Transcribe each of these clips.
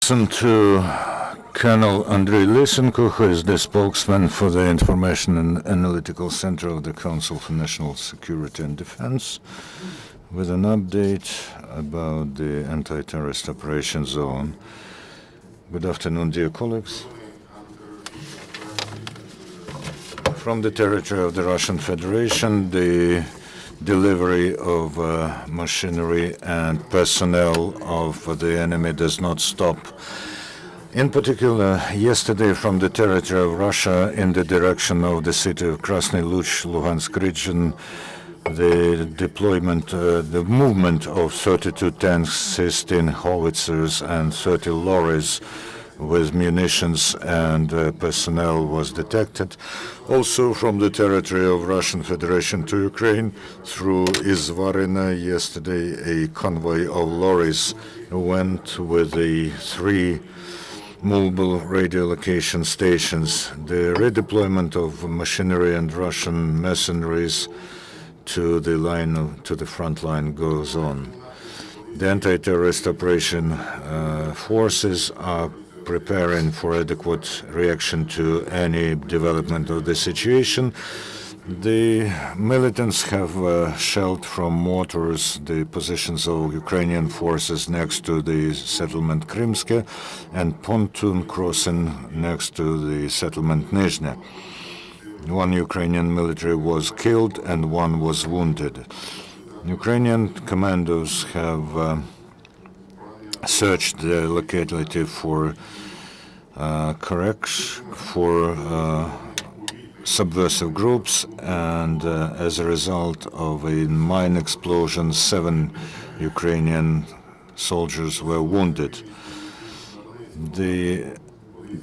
listen to Colonel Andriy Lysenko, who is the spokesman for the Information and Analytical Center of the Council for National Security and Defense, with an update about the anti-terrorist operation zone. Good afternoon, dear colleagues. From the territory of the Russian Federation, the delivery of machinery and personnel of the enemy does not stop. In particular, yesterday from the territory of Russia in the direction of the city of Krasny Luch, Luhansk region, the deployment, the movement of 32 tanks, 16 howitzers and 30 lorries with munitions and personnel was detected. Also from the territory of Russian Federation to Ukraine through Izvarina yesterday, a convoy of lorries went with the 3 mobile radio location stations. The redeployment of machinery and Russian mercenaries to the front line goes on. The anti-terrorist operation forces are preparing for adequate reaction to any development of the situation. The militants have shelled from mortars the positions of Ukrainian forces next to the settlement Krymske and pontoon crossing next to the settlement Nizhne. 1 Ukrainian military was killed and 1 was wounded. Ukrainian commandos have searched the locality for subversive groups, and as a result of a mine explosion, 7 Ukrainian soldiers were wounded. The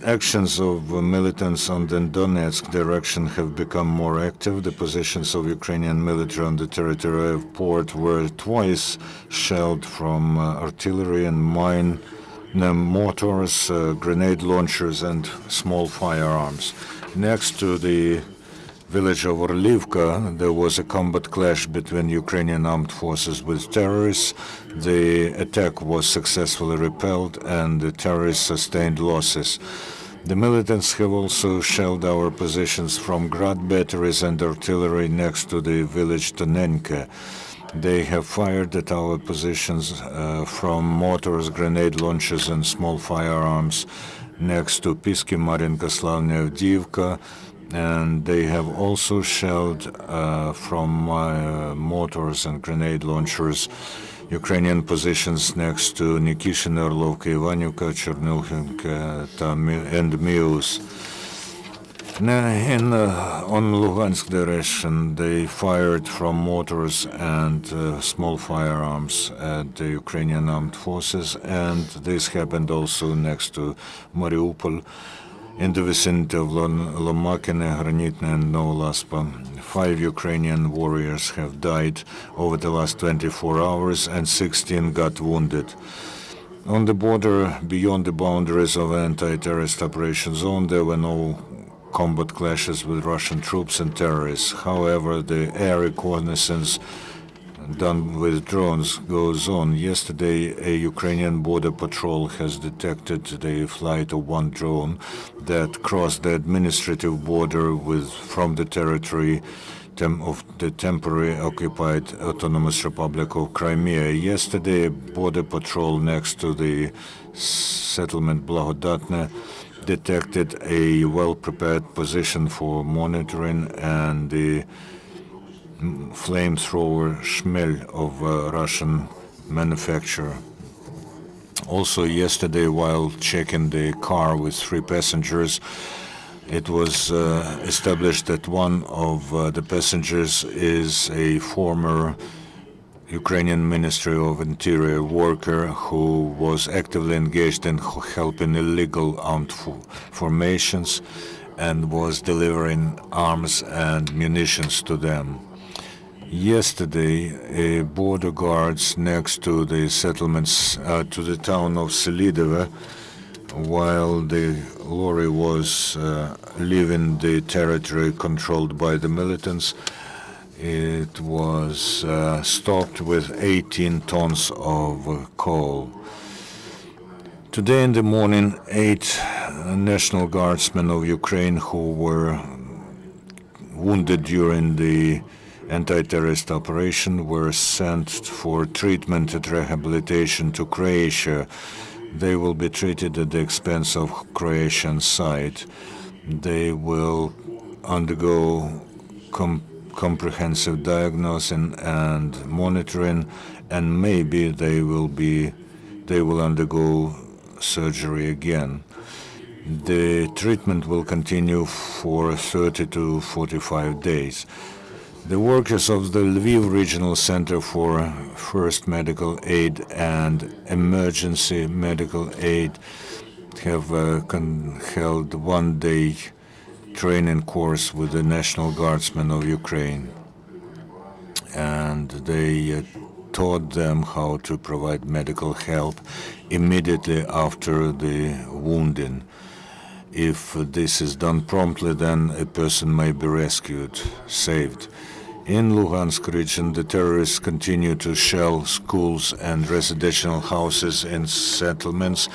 actions of militants on the Donetsk direction have become more active. The positions of Ukrainian military on the territory of port were twice shelled from artillery and mine mortars, grenade launchers and small firearms. Next to the village of Orlivka, there was a combat clash between Ukrainian armed forces with terrorists. The attack was successfully repelled and the terrorists sustained losses. The militants have also shelled our positions from Grad batteries and artillery next to the village Tonenka. They have fired at our positions from mortars, grenade launchers and small firearms next to Piski, Marinka, Slavnya, Avdiivka, and they have also shelled from mortars and grenade launchers Ukrainian positions next to Nikishin, Orlovka, Ivanivka, Chernilhinka, and Mius. On Luhansk direction, they fired from mortars and small firearms at the Ukrainian armed forces, and this happened also next to Mariupol, in the vicinity of Lomakine, Granitne, and Novolaspa. 5 Ukrainian warriors have died over the last 24 hours, and 16 got wounded. On the border, beyond the boundaries of anti-terrorist operation zone, there were no combat clashes with Russian troops and terrorists. However, the air reconnaissance done with drones goes on. Yesterday, a Ukrainian border patrol has detected the flight of 1 drone that crossed the administrative border from the territory of the temporary occupied Autonomous Republic of Crimea. Yesterday, a border patrol next to the settlement Blagodatne detected a well-prepared position for monitoring and the flamethrower Shmel of Russian manufacturer. Also yesterday, while checking the car with 3 passengers, it was established that one of the passengers is a former Ukrainian Ministry of Interior worker who was actively engaged in helping illegal armed formations and was delivering arms and munitions to them. Yesterday, border guards next to the settlements, to the town of Selidovo, while the lorry was leaving the territory controlled by the militants, it was stopped with 18 tons of coal. Today in the morning, 8 National Guardsmen of Ukraine who were wounded during the anti-terrorist operation were sent for treatment and rehabilitation to Croatia. They will be treated at the expense of Croatian side. They will undergo comprehensive diagnosis and monitoring, and maybe they will undergo surgery again. The treatment will continue for 30 to 45 days. The workers of the Lviv Regional Center for First Medical Aid and Emergency Medical Aid have held one-day training course with the National Guardsmen of Ukraine. And they taught them how to provide medical help immediately after the wounding. If this is done promptly, then a person may be rescued, saved. In Luhansk region, the terrorists continue to shell schools and residential houses in settlements,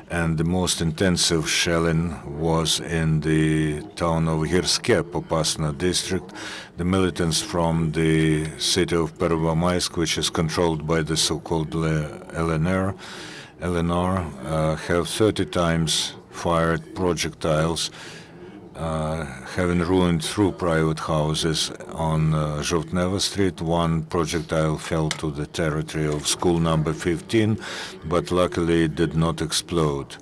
and the most intensive shelling was in the town of Hirske, Popasna district. The militants from the city of Pervomaisk, which is controlled by the so-called LNR, have 30 times fired projectiles, having ruined through private houses on Zhovtneva Street. One projectile fell to the territory of school number 15, but luckily it did not explode.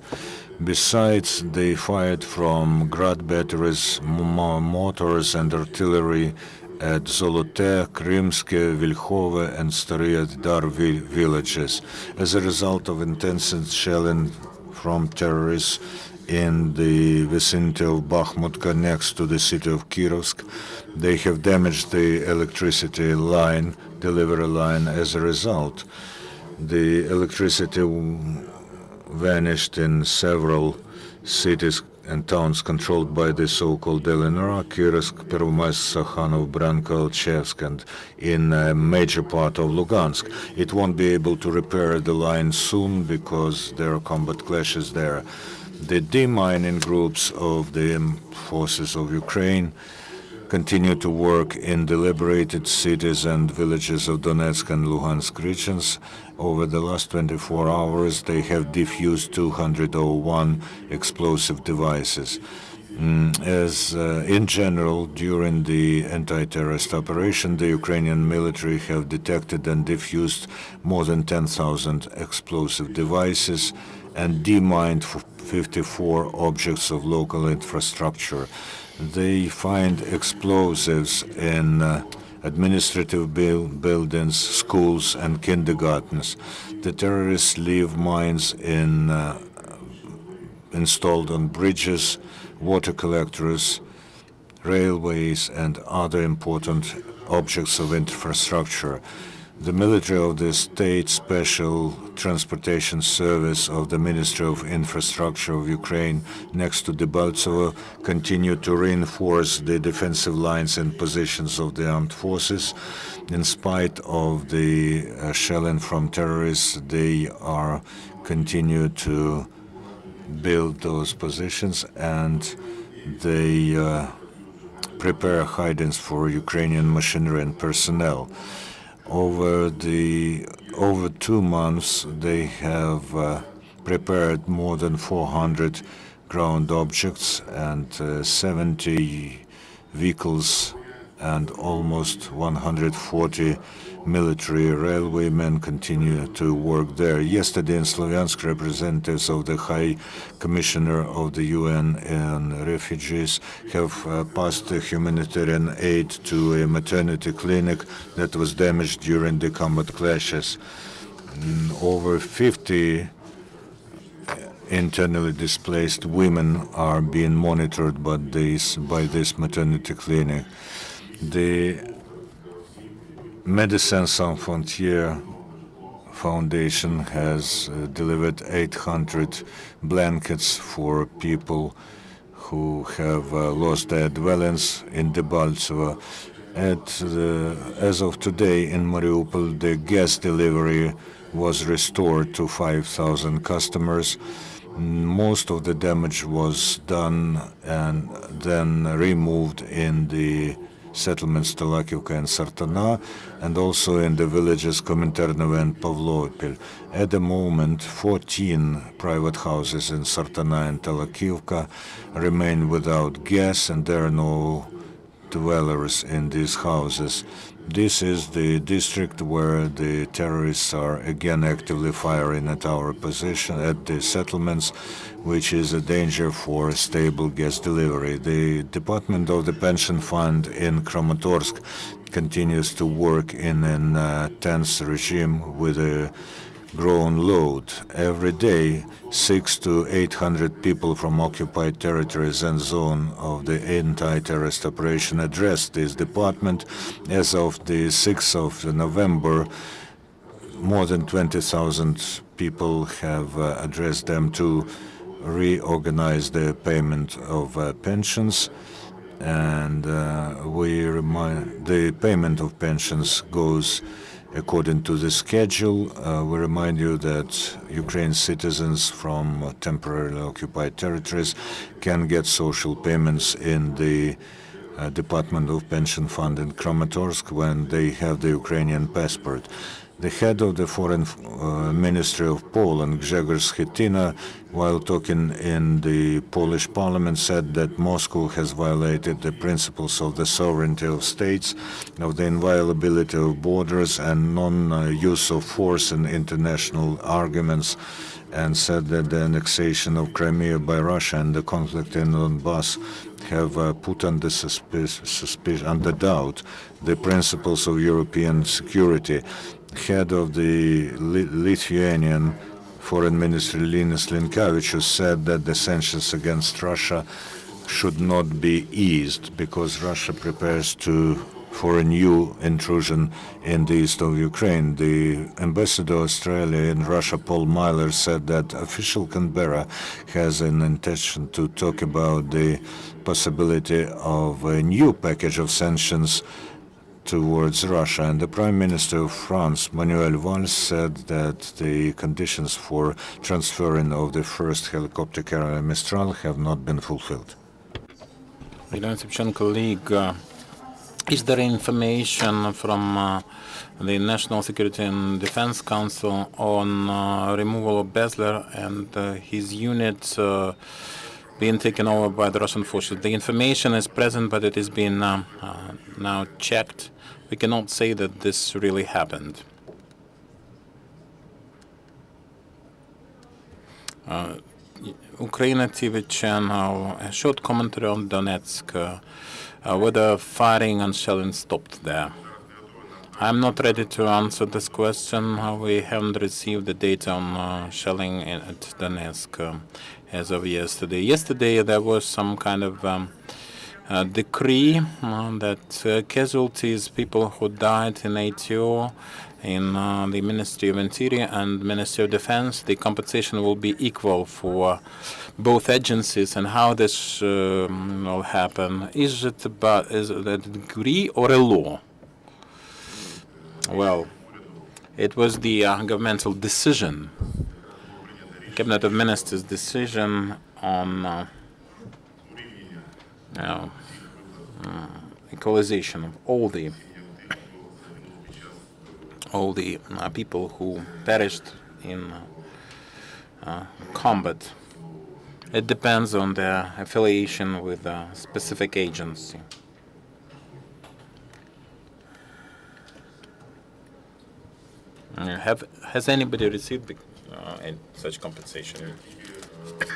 Besides, they fired from Grad batteries, mortars and artillery at Zolote, Krymske, Vilhove and Stary Dar villages. As a result of intensive shelling from terrorists in the vicinity of Bakhmutka next to the city of Kirovsk, they have damaged the electricity line, delivery line. As a result, the electricity vanished in several cities and towns controlled by the so-called LNR, Kirovsk, Pervomaisk, Sakhanov, Branka, Alchevsk, and in a major part of Lugansk. It won't be able to repair the line soon because there are combat clashes there. The demining groups of the forces of Ukraine continue to work in the liberated cities and villages of Donetsk and Luhansk regions. Over the last 24 hours, they have defused 201 explosive devices. In general, during the anti-terrorist operation, the Ukrainian military have detected and defused more than 10,000 explosive devices and demined 54 objects of local infrastructure. They find explosives in administrative buildings, schools, and kindergartens. The terrorists leave mines installed on bridges, water collectors, railways, and other important objects of infrastructure. The military of the State Special Transportation Service of the Ministry of Infrastructure of Ukraine next to Debaltsevo continue to reinforce the defensive lines and positions of the armed forces. In spite of the shelling from terrorists, they are continue to build those positions, and they prepare hidings for Ukrainian machinery and personnel. Over 2 months, they have prepared more than 400 ground objects and 70 vehicles and almost 140 military railwaymen continue to work there. Yesterday in Slavyansk, representatives of the High Commissioner of the UN and refugees have passed humanitarian aid to a maternity clinic that was damaged during the combat clashes. Over 50 internally displaced women are being monitored by this maternity clinic. The Médecins Sans Frontières Foundation has delivered 800 blankets for people who have lost their dwellings in Debaltsevo. As of today in Mariupol, the gas delivery was restored to 5,000 customers. Most of the damage was done and then removed in the settlements Talakivka and Sartana, and also in the villages Kominternovo and Pavlovipil. At the moment, 14 private houses in Sartana and Talakivka remain without gas, and there are no dwellers in these houses. This is the district where the terrorists are again actively firing at our position, at the settlements, which is a danger for stable gas delivery. The Department of the Pension Fund in Kramatorsk continues to work in a tense regime with a growing load. Every day, 600 to 800 people from occupied territories and zone of the anti-terrorist operation addressed this department. As of the 6th of November, more than 20,000 people have addressed them to reorganize the payment of pensions. And the payment of pensions goes according to the schedule. We remind you that Ukraine citizens from temporarily occupied territories can get social payments in the Department of Pension Fund in Kramatorsk when they have the Ukrainian passport. The head of the Foreign Ministry of Poland, Grzegorz Schetyna, while talking in the Polish parliament, said that Moscow has violated the principles of the sovereignty of states, of the inviolability of borders, and non-use of force in international arguments, and said that the annexation of Crimea by Russia and the conflict in Donbass have put under under doubt the principles of European security. Head of the Lithuanian Foreign Ministry Linas Linkevičius said that the sanctions against Russia should not be eased because Russia prepares for a new intrusion in the east of Ukraine. The ambassador of Australia in Russia, Paul Myler, said that official Canberra has an intention to talk about the possibility of a new package of sanctions towards Russia. And the Prime Minister of France, Manuel Valls, said that the conditions for transferring of the first helicopter carrier Mistral have not been fulfilled. Is there information from the National Security and Defense Council on removal of Besler and his units being taken over by the Russian forces? The information is present, but it is being now checked. We cannot say that this really happened. Ukraine TV channel, a short commentary on Donetsk, whether firing and shelling stopped there. I'm not ready to answer this question. We haven't received the data on shelling at Donetsk as of yesterday. Yesterday there was some kind of decree that casualties, people who died in ATO, in the Ministry of Interior and Ministry of Defense, the compensation will be equal for both agencies. And how this will happen? Is it a decree or a law? Well, it was the governmental decision, Cabinet of Ministers' decision on equalization of all the people who perished in combat. It depends on their affiliation with a specific agency. Has anybody received such compensation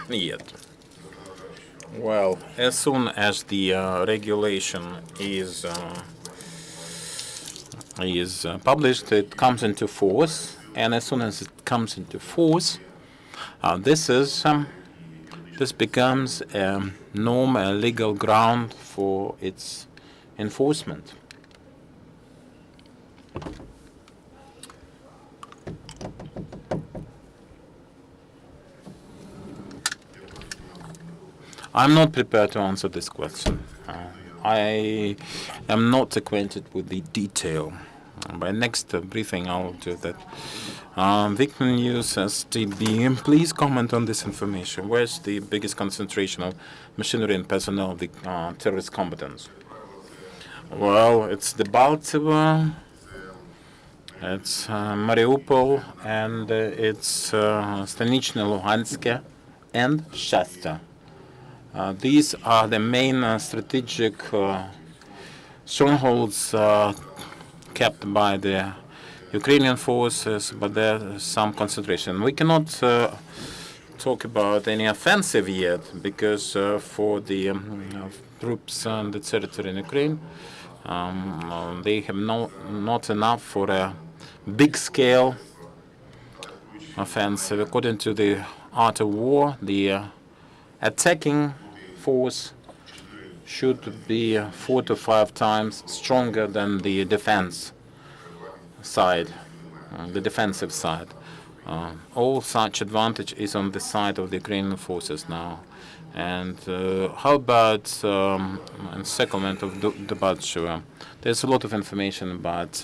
yet? Well, as soon as the regulation is published, it comes into force, and as soon as it comes into force, this becomes a norm, a legal ground for its enforcement. I'm not prepared to answer this question. I am not acquainted with the detail. By next briefing, I'll do that. Victor News STB, please comment on this information. Where's the biggest concentration of machinery and personnel of the terrorist combatants? Well, it's the Baltivo, it's Mariupol, and it's Stanichne Luhansk and Shasta. These are the main strategic strongholds kept by the Ukrainian forces, but there's some concentration. We cannot talk about any offensive yet because for the troops on the territory in Ukraine, they have not enough for a big-scale offensive. According to the art of war, the attacking force should be 4 to 5 times stronger than the defense side, the defensive side. All such advantage is on the side of the Ukrainian forces now. And how about encirclement of Debaltseve? There's a lot of information about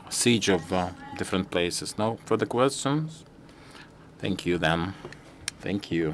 siege of different places. No further questions? Thank you then. Thank you.